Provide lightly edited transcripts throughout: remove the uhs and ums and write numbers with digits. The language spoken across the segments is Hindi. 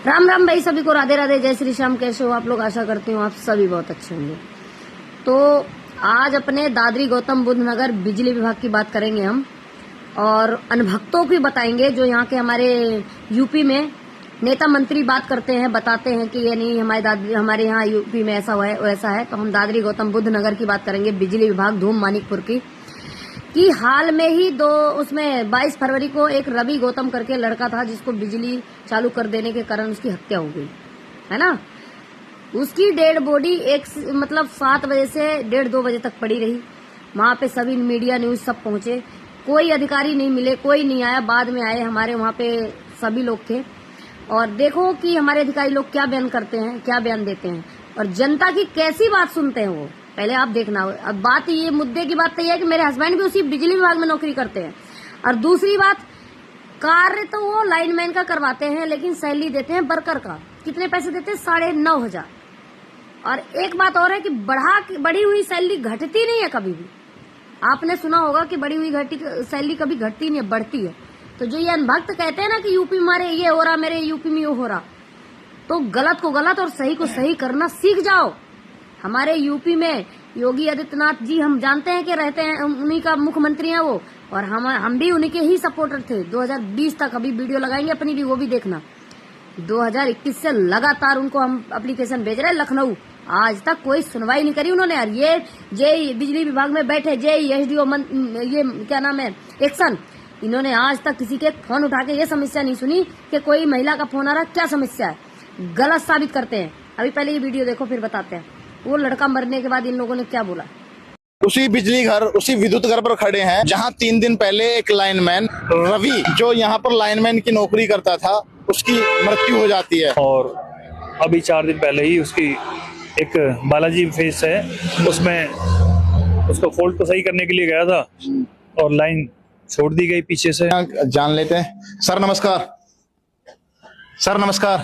राम राम भाई, सभी को राधे राधे, जय श्री श्याम। कैसे हो आप लोग? आशा करती हूँ आप सभी बहुत अच्छे होंगे। तो आज अपने दादरी गौतम बुद्ध नगर बिजली विभाग की बात करेंगे हम, और अनभक्तों की बताएंगे जो यहाँ के हमारे यूपी में नेता मंत्री बात करते हैं, बताते हैं कि ये नहीं हमारे यहाँ यूपी में ऐसा है वैसा है। तो हम दादरी गौतम बुद्ध नगर की बात करेंगे, बिजली विभाग धूम मानिकपुर की। कि हाल में ही उसमें 22 फरवरी को एक रवि गौतम करके लड़का था जिसको बिजली चालू कर देने के कारण उसकी हत्या हो गई, है ना। उसकी डेड बॉडी 7 बजे से 1:30-2 बजे तक पड़ी रही। वहां पे सभी मीडिया न्यूज सब पहुंचे, कोई अधिकारी नहीं मिले, कोई नहीं आया। बाद में आए, हमारे वहां पे सभी लोग थे। और देखो कि हमारे अधिकारी लोग क्या बयान करते हैं, क्या बयान देते हैं, और जनता की कैसी बात सुनते हैं वो पहले आप देखना। अब बात ये, मुद्दे की बात तो ये है कि मेरे हस्बैंड भी उसी बिजली विभाग में नौकरी करते हैं। और दूसरी बात, कार्य तो वो लाइनमैन का करवाते हैं, लेकिन सैलरी देते हैं वर्कर का। कितने पैसे देते हैं? 9,500। और एक बात और है कि बढ़ी हुई सैलरी घटती नहीं है कभी भी। आपने सुना होगा कि बढ़ी हुई सैलरी कभी घटती नहीं है, बढ़ती है। तो जो ये अनभक्त कहते हैं ना कि यूपी मारे ये हो रहा, मेरे यूपी में ये हो रहा, तो गलत को गलत और सही को सही करना सीख जाओ। हमारे यूपी में योगी आदित्यनाथ जी, हम जानते हैं कि रहते हैं, उन्हीं का मुख्यमंत्री हैं वो, और हम भी उन्हीं के ही सपोर्टर थे 2020 तक। अभी वीडियो लगाएंगे अपनी भी, वो भी देखना। 2021 से लगातार उनको हम एप्लीकेशन भेज रहे हैं। लखनऊ आज तक कोई सुनवाई नहीं करी उन्होंने। यार ये जेई बिजली विभाग में बैठे जेई एसडीओ ये क्या नाम है, एक्शन, इन्होंने आज तक किसी के फोन उठा के ये समस्या नहीं सुनी कि कोई महिला का फोन आ रहा, क्या समस्या है। गलत साबित करते हैं। अभी पहले ये वीडियो देखो, फिर बताते हैं वो लड़का मरने के बाद इन लोगों ने क्या बोला। उसी बिजली घर, उसी विद्युत घर पर खड़े हैं जहां 3 दिन पहले एक लाइनमैन रवि, जो यहाँ पर लाइनमैन की नौकरी करता था, उसकी मृत्यु हो जाती है। और अभी 4 दिन पहले ही उसकी एक बालाजी फेस है, उसमें उसको फॉल्ट को सही करने के लिए गया था और लाइन छोड़ दी गई पीछे से। जान लेते हैं। सर नमस्कार। सर नमस्कार।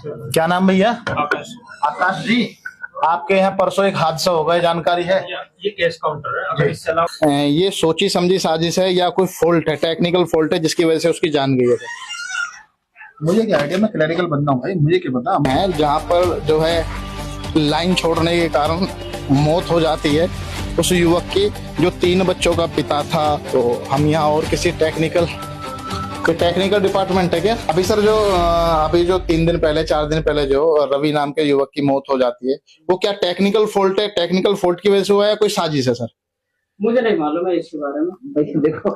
क्या नाम भैया? आकाश जी। आपके यहाँ परसों एक हादसा हो गया, जानकारी है? ये केस काउंटर है। अगर इससे अलावा ये सोची समझी साजिश है या कोई फॉल्ट है, टेक्निकल फॉल्ट है जिसकी वजह से उसकी जान गई है? मुझे क्या आइडिया, मैं क्लरिकल बंदा हूँ भाई, मुझे क्या पता। है जहाँ पर जो है लाइन छोड़ने के कारण मौत हो जाती है उस युवक की, जो 3 बच्चों का पिता था। तो हम यहाँ और किसी टेक्निकल डिपार्टमेंट है क्या? अभी सर जो 3 दिन पहले 4 दिन पहले जो रवि नाम के युवक की मौत हो जाती है, वो क्या टेक्निकल फॉल्ट है? टेक्निकल फॉल्ट की वजह से हुआ है, कोई साजिश है सर? मुझे नहीं मालूम है इसके बारे में। देखो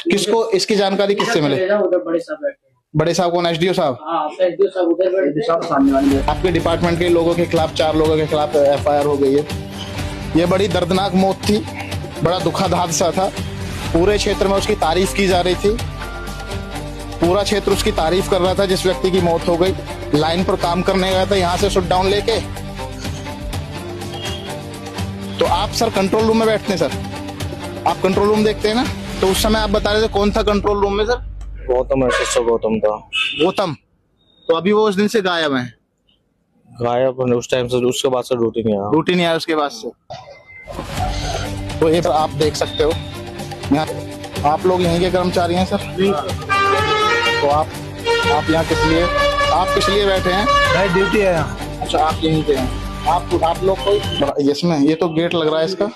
किसको इसकी जानकारी किससे मिले? उधर बड़े साहब बैठे हैं। बड़े साहब कौन? एसडीओ साहब? हाँ, एसडीओ साहब उधर बैठे हैं। सामने वाले आपके डिपार्टमेंट के लोगों के खिलाफ 4 लोगों के खिलाफ एफआईआर हो गई है। ये बड़ी दर्दनाक मौत थी, बड़ा दुखद हादसा था। पूरे क्षेत्र में उसकी तारीफ की जा रही थी, पूरा क्षेत्र उसकी तारीफ कर रहा था जिस व्यक्ति की मौत हो गई। लाइन पर काम करने गया था यहाँ से शट डाउन लेके। तो आप सर कंट्रोल रूम में बैठते हैं सर, आप कंट्रोल रूम देखते हैं ना, तो उस समय आप बता रहे थे कौन था कंट्रोल रूम में सर? गौतम गौतम था। गौतम, तो अभी वो उस दिन से गायब है? गायब उस टाइम से, उसके बाद से ड्यूटी नहीं आया उसके बाद से। तो ये आप देख सकते हो, यहाँ आप लोग यहीं के कर्मचारी हैं सर? तो आप यहाँ किस लिए, बैठे हैं? भाई ड्यूटी है यहाँ। अच्छा, आप यहीं के हैं। आप लोग कोई इसमें, ये तो गेट लग रहा है इसका।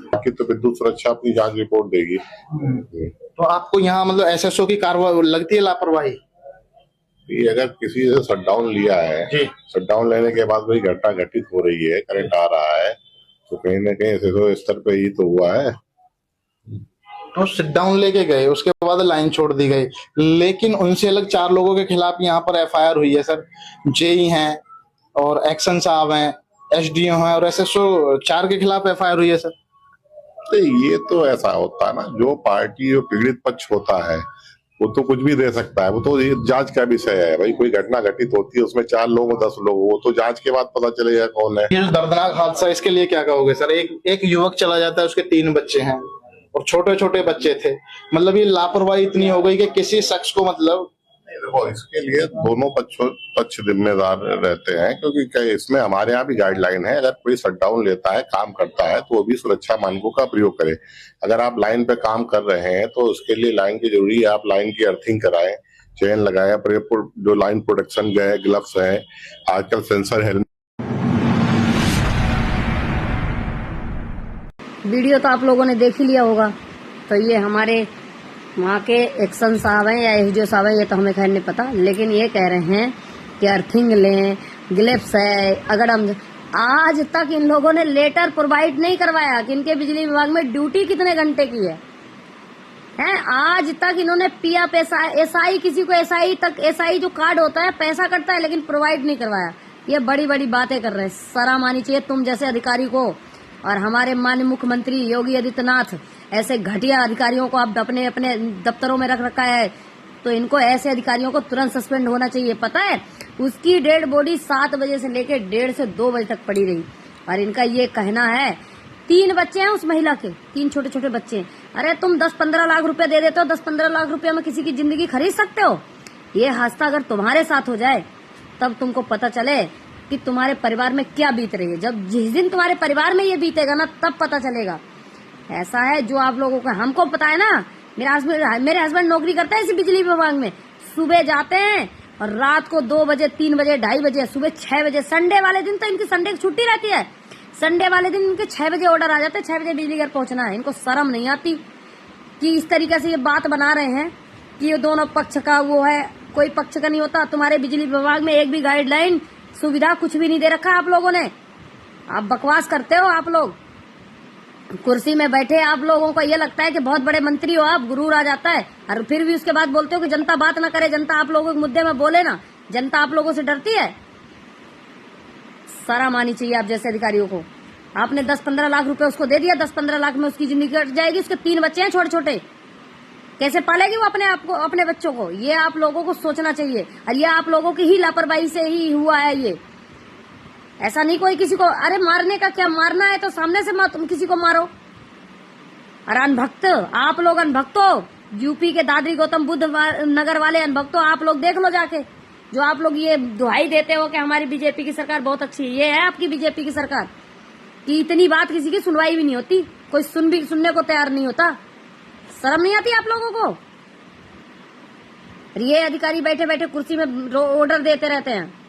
बाकी तो विद्युत सुरक्षा अपनी जांच रिपोर्ट देगी। तो आपको यहाँ मतलब एसएसओ की कार्रवाई लगती है लापरवाही? अगर किसी से शटडाउन लिया है, शटडाउन लेने के बाद वही घटना घटित हो रही है, करंट आ रहा है, तो कहीं ना कहीं एसएसओ स्तर पे ही तो हुआ है। तो सिट डाउन लेके गए, उसके बाद लाइन छोड़ दी गई, लेकिन उनसे अलग 4 लोगों के खिलाफ यहाँ पर एफआईआर हुई है सर। जेई हैं और एक्शन साहब हैं, एसडीओ हैं और एसएसओ, 4 के खिलाफ एफआईआर हुई है सर। तो ये तो ऐसा होता है ना, जो पार्टी जो पीड़ित पक्ष होता है वो तो कुछ भी दे सकता है, वो तो ये जांच का विषय है भाई। कोई घटना घटित होती है, उसमें 4 लोग 10 लोग, वो तो जांच के बाद पता चलेगा कौन है। ये जो दर्दनाक हादसा, इसके लिए क्या कहोगे सर? एक युवक चला जाता है, उसके 3 बच्चे हैं और छोटे छोटे बच्चे थे। मतलब ये लापरवाही इतनी हो गई कि किसी शख्स को मतलब देखो, इसके लिए दोनों पक्ष जिम्मेदार रहते हैं, क्योंकि इसमें हमारे यहाँ भी गाइडलाइन है, अगर कोई शटडाउन लेता है, काम करता है, तो वो भी सुरक्षा मानकों का प्रयोग करे। अगर आप लाइन पे काम कर रहे हैं तो उसके लिए लाइन की जरूरी है, आप लाइन की अर्थिंग कराएं, चेन लगाया, पर जो लाइन प्रोटेक्शन गए, ग्लव्स है, आजकल सेंसर हेलमेट। वीडियो तो आप लोगों ने देख ही लिया होगा। तो ये हमारे वहाँ के एक्शन साहब हैं या एसडीओ साहब हैं, ये तो हमें खैर नहीं पता, लेकिन ये कह रहे हैं कि अर्थिंग लें, ग्लिप्स है। अगर हम आज तक इन लोगों ने लेटर प्रोवाइड नहीं करवाया कि इनके बिजली विभाग में ड्यूटी कितने घंटे की है। आज तक इन्होंने पीएफ एसआई, किसी को एसआई तक, एसआई जो कार्ड होता है पैसा कटता है, लेकिन प्रोवाइड नहीं करवाया। ये बड़ी बड़ी बातें कर रहे हैं। शर्म आनी चाहिए तुम जैसे अधिकारी को। और हमारे माननीय मुख्यमंत्री योगी आदित्यनाथ ऐसे घटिया अधिकारियों को आप अपने अपने दफ्तरों में रख रखा है, तो इनको ऐसे अधिकारियों को तुरंत सस्पेंड होना चाहिए। पता है उसकी डेड बॉडी 7 बजे से लेकर 1:30 से 2 बजे तक पड़ी रही, और इनका ये कहना है 3 बच्चे हैं उस महिला के, 3 छोटे छोटे बच्चे हैं। अरे तुम 10-15 लाख रुपए दे देते हो, 10-15 लाख रुपए में किसी की जिंदगी खरीद सकते हो? ये हादसा अगर तुम्हारे साथ हो जाए तब तुमको पता चले कि तुम्हारे परिवार में क्या बीत रही है। जब जिस दिन तुम्हारे परिवार में ये बीतेगा ना, तब पता चलेगा। ऐसा है जो आप लोगों को, हमको पता है ना। मेरे हस्बैंड नौकरी करते हैं इसी बिजली विभाग में। सुबह जाते हैं और रात को 2 बजे, 3 बजे, 2:30 बजे, सुबह 6 बजे। संडे वाले दिन तो इनकी संडे की छुट्टी रहती है। संडे वाले दिन इनके 6 बजे ऑर्डर आ जाते हैं, 6 बजे बिजली घर पहुंचना है। इनको शर्म नहीं आती कि इस तरीके से ये बात बना रहे हैं कि ये दोनों पक्ष का वो है। कोई पक्ष का नहीं होता। तुम्हारे बिजली विभाग में एक भी गाइडलाइन, सुविधा कुछ भी नहीं दे रखा आप लोगों ने। आप बकवास करते हो। आप लोग कुर्सी में बैठे, आप लोगों को ये लगता है कि बहुत बड़े मंत्री हो आप, गुरूर आ जाता है, और फिर भी उसके बाद बोलते हो कि जनता बात ना करे, जनता आप लोगों के मुद्दे में बोले ना। जनता आप लोगों से डरती है। शर्म आनी चाहिए आप जैसे अधिकारियों को। आपने 10-15 लाख रुपए उसको दे दिया, 10-15 लाख में उसकी जिंदगी कट जाएगी। उसके 3 बच्चे हैं छोटे छोटे, कैसे पालेगी वो अपने आप को, अपने बच्चों को? ये आप लोगों को सोचना चाहिए। और ये आप लोगों की ही लापरवाही से ही हुआ है ये। ऐसा नहीं कोई किसी को, अरे मारने का क्या, मारना है तो सामने से तुम किसी को मारो। और अनभक्त, आप लोग अनभक्त हो। यूपी के दादरी गौतम बुद्ध नगर वाले अनभक्त हो। आप लोग देख लो जाके, जो आप लोग ये दुहाई देते हो कि हमारी बीजेपी की सरकार बहुत अच्छी है। ये है आपकी बीजेपी की सरकार कि इतनी बात किसी की सुनवाई भी नहीं होती, कोई सुनने को तैयार नहीं होता। शर्म नहीं आती आप लोगों को? ये अधिकारी बैठे बैठे कुर्सी में ऑर्डर देते रहते हैं।